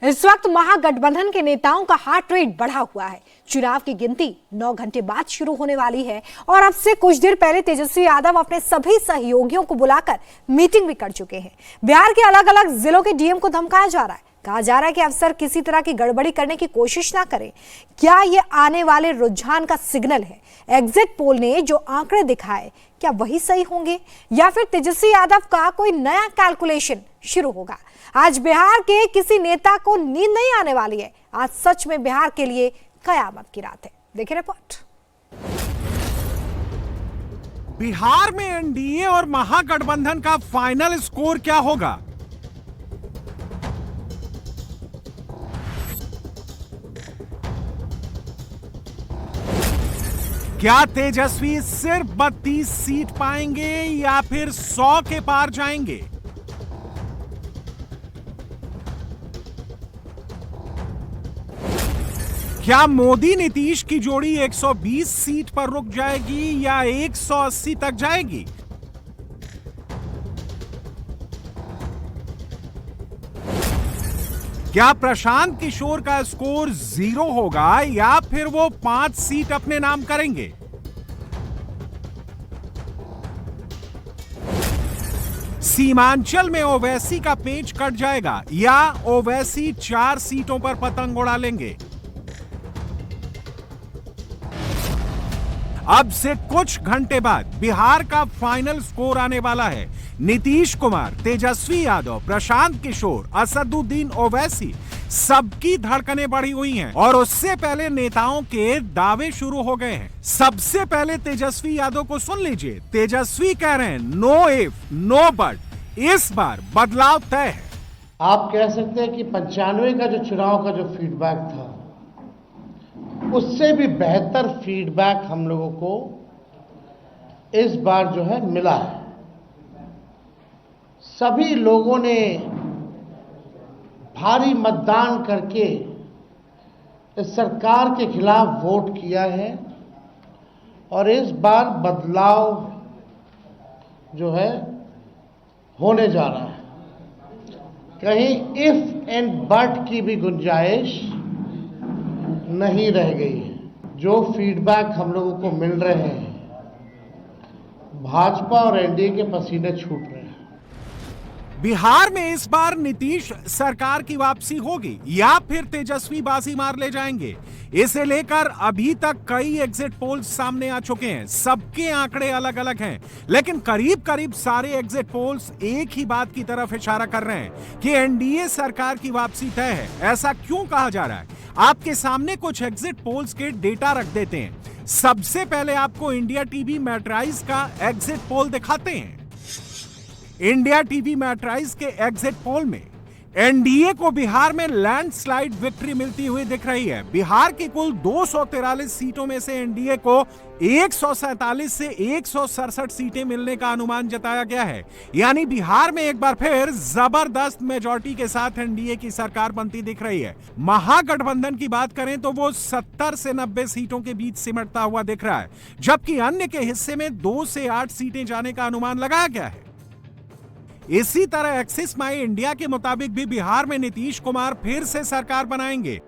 इस वक्त महागठबंधन के नेताओं का हार्ट रेट बढ़ा हुआ है। चुनाव की गिनती 9 घंटे बाद शुरू होने वाली है और अब से कुछ देर पहले तेजस्वी यादव अपने सभी सहयोगियों को बुलाकर मीटिंग भी कर चुके हैं। बिहार के अलग अलग जिलों के डीएम को धमकाया जा रहा है। कहा जा रहा है कि अफसर किसी तरह की गड़बड़ी करने की कोशिश ना करें। क्या ये आने वाले रुझान का सिग्नल है? एग्जिट पोल ने जो आंकड़े दिखाए क्या वही सही होंगे या फिर तेजस्वी यादव का कोई नया कैलकुलेशन शुरू होगा? आज बिहार के किसी नेता को नींद नहीं आने वाली है। आज सच में बिहार के लिए कयामत की रात है। देखिए रिपोर्ट। बिहार में एनडीए और महागठबंधन का फाइनल स्कोर क्या होगा? क्या तेजस्वी सिर्फ 32 सीट पाएंगे या फिर 100 के पार जाएंगे? क्या मोदी नीतीश की जोड़ी 120 सीट पर रुक जाएगी या 180 तक जाएगी? क्या प्रशांत किशोर का स्कोर 0 होगा या फिर वो 5 सीट अपने नाम करेंगे? सीमांचल में ओवैसी का पेच कट जाएगा या ओवैसी 4 सीटों पर पतंग उड़ा लेंगे? अब से कुछ घंटे बाद बिहार का फाइनल स्कोर आने वाला है। नीतीश कुमार, तेजस्वी यादव, प्रशांत किशोर, असदुद्दीन ओवैसी सबकी धड़कनें बढ़ी हुई हैं और उससे पहले नेताओं के दावे शुरू हो गए हैं। सबसे पहले तेजस्वी यादव को सुन लीजिए। तेजस्वी कह रहे हैं नो इफ नो बट, इस बार बदलाव तय है। आप कह सकते हैं कि 95 का जो चुनाव का जो फीडबैक था उससे भी बेहतर फीडबैक हम लोगों को इस बार जो है मिला है। सभी लोगों ने भारी मतदान करके इस सरकार के खिलाफ वोट किया है और इस बार बदलाव जो है होने जा रहा है। कहीं इफ एंड बट की भी गुंजाइश नहीं रह गई है। जो फीडबैक हम लोगों को मिल रहे हैं, भाजपा और एनडीए के पसीने छूट रहे हैं। बिहार में इस बार नीतीश सरकार की वापसी होगी या फिर तेजस्वी बाजी मार ले जाएंगे? इसे लेकर अभी तक कई एग्जिट पोल्स सामने आ चुके हैं। सबके आंकड़े अलग अलग हैं, लेकिन करीब करीब सारे एग्जिट पोल्स एक ही बात की तरफ इशारा कर रहे हैं कि एनडीए सरकार की वापसी तय है। ऐसा क्यों कहा जा रहा है? आपके सामने कुछ एग्जिट पोल्स के डेटा रख देते हैं। सबसे पहले आपको इंडिया टीवी मैट्राइज का एग्जिट पोल दिखाते हैं। इंडिया टीवी मैट्राइज के एग्जिट पोल में एनडीए को बिहार में लैंडस्लाइड विक्ट्री मिलती हुई दिख रही है। बिहार की कुल 243 सीटों में से एनडीए को 147 से 167 सीटें मिलने का अनुमान जताया गया है। यानी बिहार में एक बार फिर जबरदस्त मेजॉरिटी के साथ एनडीए की सरकार बनती दिख रही है। महागठबंधन की बात करें तो वो 70 से 90 सीटों के बीच सिमटता हुआ दिख रहा है, जबकि अन्य के हिस्से में 2 से 8 सीटें जाने का अनुमान लगाया गया है। इसी तरह एक्सिस माई इंडिया के मुताबिक भी बिहार में नीतीश कुमार फिर से सरकार बनाएंगे।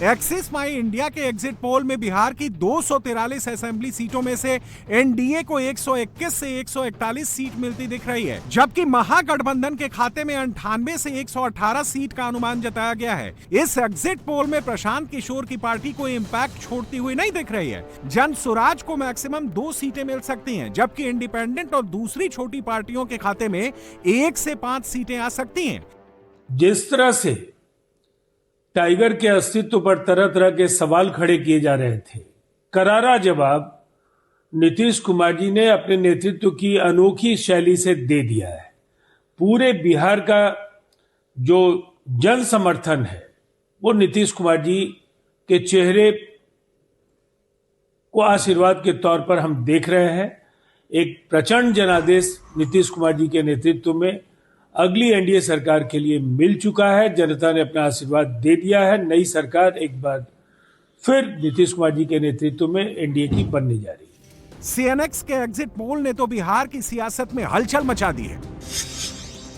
एक्सिस माई इंडिया के एग्जिट पोल में बिहार की 243 असेंबली सीटों में से एनडीए को 121 से 141 सीट मिलती दिख रही है, जबकि महागठबंधन के खाते में 98 से 118 सीट का अनुमान जताया गया है। इस एग्जिट पोल में प्रशांत किशोर की पार्टी को इंपैक्ट छोड़ती हुई नहीं दिख रही है। जन स्वराज को मैक्सिमम 2 सीटें मिल सकती हैं, जबकि इंडिपेंडेंट और दूसरी छोटी पार्टियों के खाते में 1 से 5 सीटें आ सकती हैं। जिस तरह से टाइगर के अस्तित्व पर तरह तरह के सवाल खड़े किए जा रहे थे, करारा जवाब नीतीश कुमार जी ने अपने नेतृत्व की अनोखी शैली से दे दिया है। पूरे बिहार का जो जन समर्थन है वो नीतीश कुमार जी के चेहरे को आशीर्वाद के तौर पर हम देख रहे हैं। एक प्रचंड जनादेश नीतीश कुमार जी के नेतृत्व में अगली एनडीए सरकार के लिए मिल चुका है। जनता ने अपना आशीर्वाद दे दिया है। नई सरकार एक बार फिर नीतीश कुमार जी के नेतृत्व में एनडीए की बनने जा रही है। सीएनएक्स के एग्जिट पोल ने तो बिहार की सियासत में हलचल मचा दी है।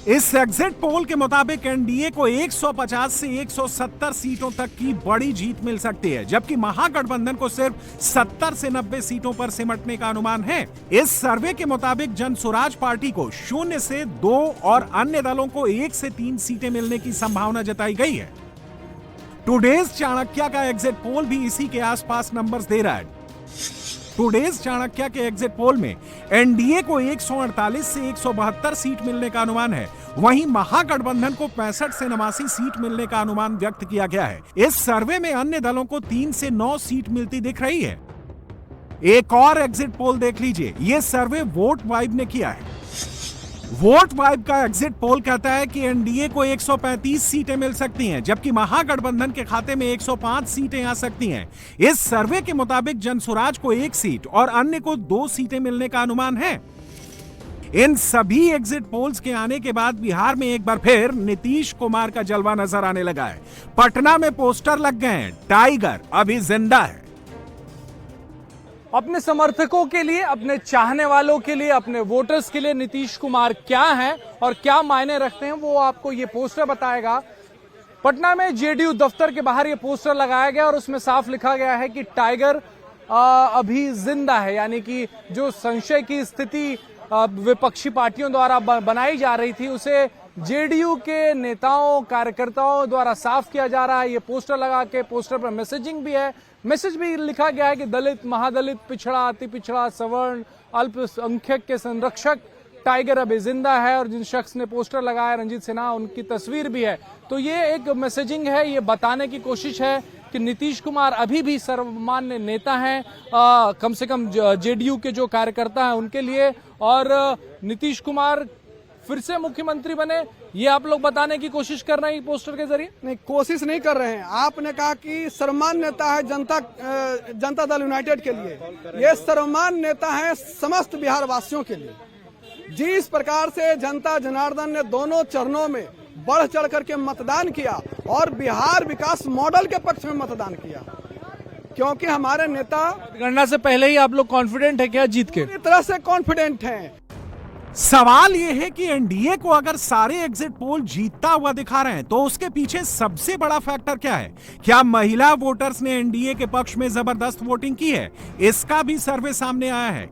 इस एग्जिट पोल के मुताबिक एनडीए को 150 से 170 सीटों तक की बड़ी जीत मिल सकती है, जबकि महागठबंधन को सिर्फ 70 से 90 सीटों पर सिमटने का अनुमान है। इस सर्वे के मुताबिक जनसुराज पार्टी को 0 से 2 और अन्य दलों को 1 से 3 सीटें मिलने की संभावना जताई गई है। टुडेज चाणक्य का एग्जिट पोल भी इसी के आसपास नंबर्स दे रहा है। टुडेज चाणक्य के एग्जिट पोल में एनडीए को 148 से 172 सीट मिलने का अनुमान है, वहीं महागठबंधन को 65 से 89 सीट मिलने का अनुमान व्यक्त किया गया है। इस सर्वे में अन्य दलों को 3 से 9 सीट मिलती दिख रही है। एक और एग्जिट पोल देख लीजिए, यह सर्वे वोट वाइब ने किया है। वोट वाइब का एग्जिट पोल कहता है कि एनडीए को 135 सीटें मिल सकती हैं, जबकि महागठबंधन के खाते में 105 सीटें आ सकती हैं। इस सर्वे के मुताबिक जनसुराज को 1 सीट और अन्य को 2 सीटें मिलने का अनुमान है। इन सभी एग्जिट पोल्स के आने के बाद बिहार में एक बार फिर नीतीश कुमार का जलवा नजर आने लगा है। पटना में पोस्टर लग गए हैं, टाइगर अभी जिंदा है। अपने समर्थकों के लिए, अपने चाहने वालों के लिए, अपने वोटर्स के लिए नीतीश कुमार क्या हैं और क्या मायने रखते हैं, वो आपको ये पोस्टर बताएगा। पटना में जेडीयू दफ्तर के बाहर ये पोस्टर लगाया गया और उसमें साफ लिखा गया है कि टाइगर अभी जिंदा है, यानी कि जो संशय की स्थिति विपक्षी पार्टियों द्वारा बनाई जा रही थी उसे जेडीयू के नेताओं कार्यकर्ताओं द्वारा साफ किया जा रहा है। ये पोस्टर लगा के, पोस्टर पर मैसेजिंग भी है, मैसेज भी लिखा गया है कि दलित, महादलित, पिछड़ा, अति पिछड़ा, सवर्ण, अल्पसंख्यक के संरक्षक टाइगर अभी जिंदा है। और जिन शख्स ने पोस्टर लगाया, रंजीत सिन्हा, उनकी तस्वीर भी है। तो ये एक मैसेजिंग है, ये बताने की कोशिश है कि नीतीश कुमार अभी भी सर्वमान्य नेता हैं, कम से कम जेडीयू के जो कार्यकर्ता हैं उनके लिए। और नीतीश कुमार फिर से मुख्यमंत्री बने, ये आप लोग बताने की कोशिश कर रहे हैं पोस्टर के जरिए? नहीं, कोशिश नहीं कर रहे हैं। आपने कहा कि सर्वमान्य नेता है जनता दल यूनाइटेड के लिए, ये सर्वमान्य नेता है समस्त बिहार वासियों के लिए। जिस प्रकार से जनता जनार्दन ने दोनों चरणों में बढ़ चढ़ करके मतदान किया और बिहार विकास मॉडल के पक्ष में मतदान किया, क्योंकि हमारे नेता गणना से पहले ही आप लोग कॉन्फिडेंट है क्या जीत के? पूरी तरह से कॉन्फिडेंट हैं। सवाल यह है कि एनडीए को अगर सारे एग्जिट पोल जीतता हुआ दिखा रहे हैं तो उसके पीछे सबसे बड़ा फैक्टर क्या है? क्या महिला वोटर्स ने एनडीए के पक्ष में जबरदस्त वोटिंग की है? इसका भी सर्वे सामने आया है।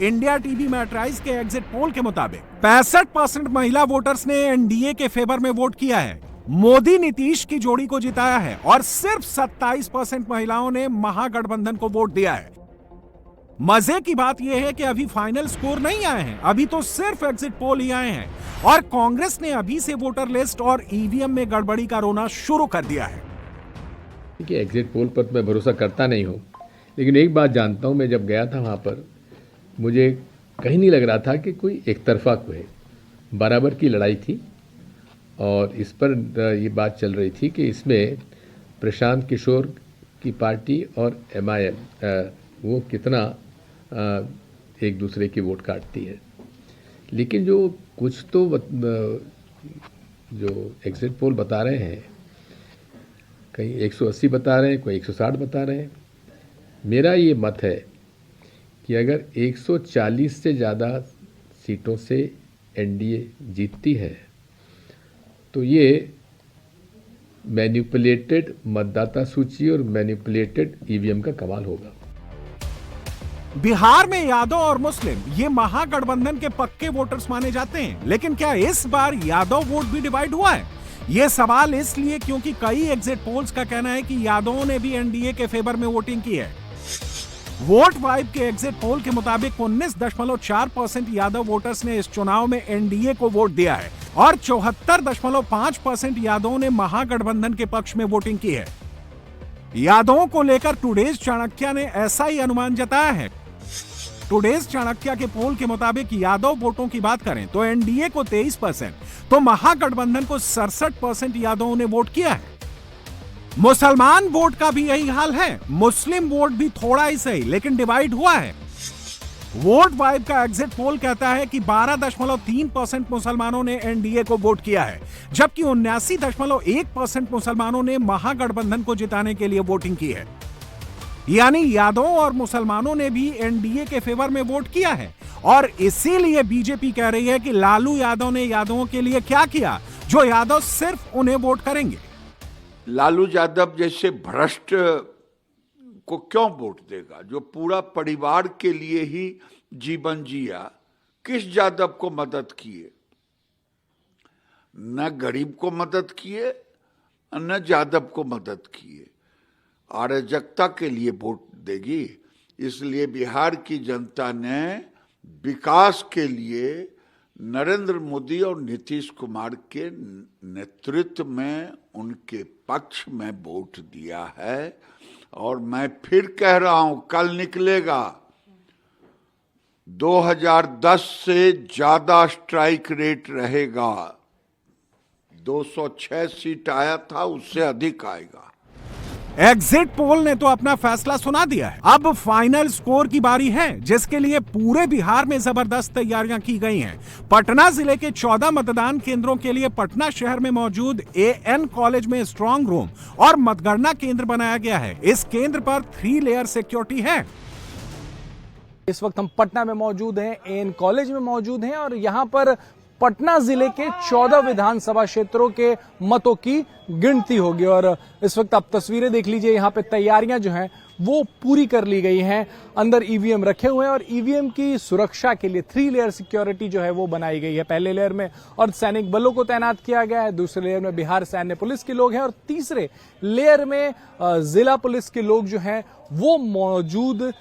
इंडिया टीवी मैट्राइज के एग्जिट पोल के मुताबिक 65% महिला वोटर्स ने एनडीए के फेवर में वोट किया है, मोदी नीतीश की जोड़ी को जिताया है, और सिर्फ 27% महिलाओं ने महागठबंधन को वोट दिया है। मजे की बात यह है कि अभी फाइनल स्कोर नहीं आए हैं, अभी तो सिर्फ एग्जिट पोल ही आए हैं, और कांग्रेस ने अभी से वोटर लिस्ट और ईवीएम में गड़बड़ी का रोना शुरू कर दिया है। देखिए, एग्जिट पोल पर मैं भरोसा करता नहीं हूँ, लेकिन एक बात जानता हूँ, मैं जब गया था वहाँ पर मुझे कहीं नहीं लग रहा था कि कोई एक तरफा कोई बराबर की लड़ाई थी। और इस पर ये बात चल रही थी कि इसमें प्रशांत किशोर की पार्टी और MIM वो कितना एक दूसरे की वोट काटती है। लेकिन जो कुछ तो जो एग्जिट पोल बता रहे हैं, कहीं 180 बता रहे हैं, कोई 160 बता रहे हैं। मेरा ये मत है कि अगर 140 से ज़्यादा सीटों से एनडीए जीतती है तो ये मैनिपुलेटेड मतदाता सूची और मैनिपुलेटेड ईवीएम का कमाल होगा। बिहार में यादव और मुस्लिम ये महागठबंधन के पक्के वोटर्स माने जाते हैं, लेकिन क्या इस बार यादव वोट भी डिवाइड हुआ है? ये सवाल इसलिए क्योंकि कई एग्जिट पोल्स का कहना है कि यादवों ने भी एनडीए के फेवर में वोटिंग की है। वोट वाइब के एग्जिट पोल के मुताबिक 19.4% यादव वोटर्स ने इस चुनाव में एनडीए को वोट दिया है और 74.5% यादवों ने महागठबंधन के पक्ष में वोटिंग की है। यादवों को लेकर टुडेज चाणक्य ने ऐसा ही अनुमान जताया है। टुडेज चाणक्य के पोल के मुताबिक यादव वोटों की बात करें तो एनडीए को 23%, तो महागठबंधन को 67% यादवों ने वोट किया है। मुसलमान वोट का भी यही हाल है। मुस्लिम वोट भी थोड़ा ही सही लेकिन डिवाइड हुआ है। वोट वाइब का एग्जिट पोल कहता है कि 12.3% मुसलमानों ने एनडीए को वोट किया है, जबकि 79.1% मुसलमानों ने महागठबंधन को जिताने के लिए वोटिंग की है। यानी यादवों और मुसलमानों ने भी एनडीए के फेवर में वोट किया है और इसीलिए बीजेपी कह रही है कि लालू यादव ने यादवों के लिए क्या किया जो यादव सिर्फ उन्हें वोट करेंगे। लालू यादव जैसे भ्रष्ट को क्यों वोट देगा जो पूरा परिवार के लिए ही जीवन जिया। किस यादव को मदद किए, न गरीब को मदद किए न यादव को मदद किए। अराजकता के लिए वोट देगी। इसलिए बिहार की जनता ने विकास के लिए नरेंद्र मोदी और नीतीश कुमार के नेतृत्व में उनके पक्ष में वोट दिया है। और मैं फिर कह रहा हूं, कल निकलेगा 2010 से ज्यादा स्ट्राइक रेट रहेगा। 206 सीट आया था, उससे अधिक आएगा। एग्जिट पोल ने तो अपना फैसला सुना दिया है। अब फाइनल स्कोर की बारी है जिसके लिए पूरे बिहार में जबरदस्त तैयारियां की गई हैं। पटना जिले के 14 मतदान केंद्रों के लिए पटना शहर में मौजूद एएन कॉलेज में स्ट्रांग रूम और मतगणना केंद्र बनाया गया है। इस केंद्र पर 3 लेयर सिक्योरिटी है। इस वक्त हम पटना में मौजूद हैं, एएन कॉलेज में मौजूद हैं और यहां पर पटना जिले के 14 विधानसभा क्षेत्रों के मतों की गिनती होगी। और इस वक्त आप तस्वीरें देख लीजिए, यहाँ पे तैयारियां जो हैं वो पूरी कर ली गई हैं। अंदर ईवीएम रखे हुए हैं और ईवीएम की सुरक्षा के लिए 3 लेयर सिक्योरिटी जो है वो बनाई गई है। पहले लेयर में और सैनिक बलों को तैनात किया गया है, दूसरे लेयर में बिहार सैन्य पुलिस के लोग हैं और तीसरे लेयर में जिला पुलिस के लोग जो हैं वो मौजूद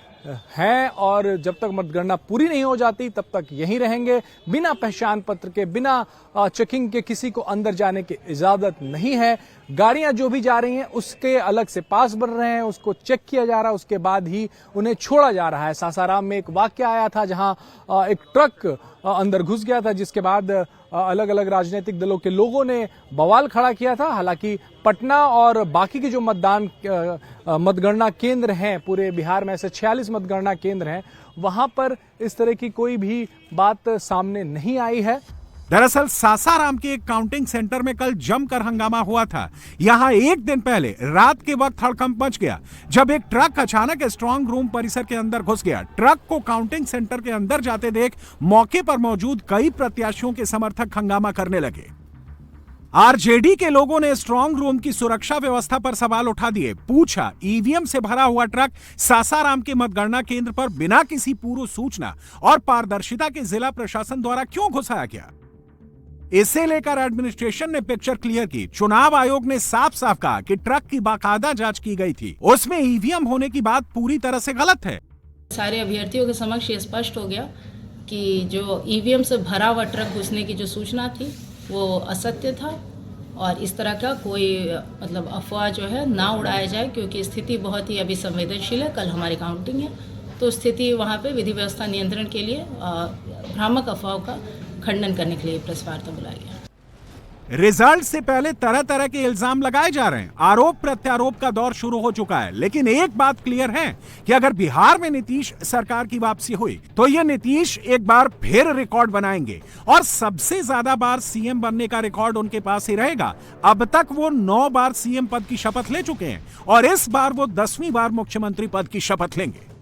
हैं। और जब तक मतगणना पूरी नहीं हो जाती तब तक यहीं रहेंगे। बिना पहचान पत्र के, बिना चेकिंग के किसी को अंदर जाने की इजाजत नहीं है। गाड़ियां जो भी जा रही हैं उसके अलग से पास बन रहे हैं, उसको चेक किया जा रहा है, उसके बाद ही उन्हें छोड़ा जा रहा है। सासाराम में एक वाकया आया था जहां एक ट्रक अंदर घुस गया था, जिसके बाद अलग अलग राजनीतिक दलों के लोगों ने बवाल खड़ा किया था। हालांकि पटना और बाकी के जो मतगणना केंद्र हैं, पूरे बिहार में ऐसे 46 मतगणना केंद्र हैं, वहां पर इस तरह की कोई भी बात सामने नहीं आई है। दरअसल सासाराम के एक काउंटिंग सेंटर में कल जमकर हंगामा हुआ था। यहां एक दिन पहले रात के वक्त हड़कंप मच गया जब एक ट्रक अचानक स्ट्रांग रूम परिसर के अंदर घुस गया। ट्रक को काउंटिंग सेंटर के अंदर जाते देख मौके पर मौजूद कई प्रत्याशियों के समर्थक हंगामा करने लगे। आरजेडी के लोगों ने स्ट्रांग रूम की सुरक्षा व्यवस्था पर सवाल उठा दिए। पूछा, ईवीएम से भरा हुआ ट्रक सासाराम के मतगणना केंद्र पर बिना किसी पूर्व सूचना और पारदर्शिता के जिला प्रशासन द्वारा क्यों घुसाया गया? इसे लेकर एडमिनिस्ट्रेशन ने पिक्चर क्लियर की। चुनाव आयोग ने साफ साफ कहा कि ट्रक की बाकायदा जांच की गई थी, उसमें ईवीएम होने की बात पूरी तरह से गलत है। सारे अभ्यर्थियों के समक्ष ये स्पष्ट हो गया कि जो ईवीएम से भरा हुआ ट्रक घुसने की जो सूचना थी वो असत्य था और इस तरह का कोई मतलब अफवाह जो है ना उड़ाया जाए, क्योंकि स्थिति बहुत ही अभी संवेदनशील है। कल हमारी काउंटिंग है तो स्थिति वहाँ पे विधि व्यवस्था नियंत्रण के लिए भ्रामक अफवाहों का खंडन करने के लिए प्रेस वार्ता बुलाया गया। रिजल्ट से पहले तरह तरह के इल्जाम लगाए जा रहे हैं। आरोप प्रत्यारोप का दौर शुरू हो चुका है, लेकिन एक बात क्लियर है कि अगर बिहार में नीतीश सरकार की वापसी हुई तो ये नीतीश एक बार फिर रिकॉर्ड बनाएंगे और सबसे ज्यादा बार सीएम बनने का रिकॉर्ड उनके पास ही रहेगा। अब तक वो 9 बार सीएम पद की शपथ ले चुके हैं और इस बार वो 10वीं बार मुख्यमंत्री पद की शपथ लेंगे।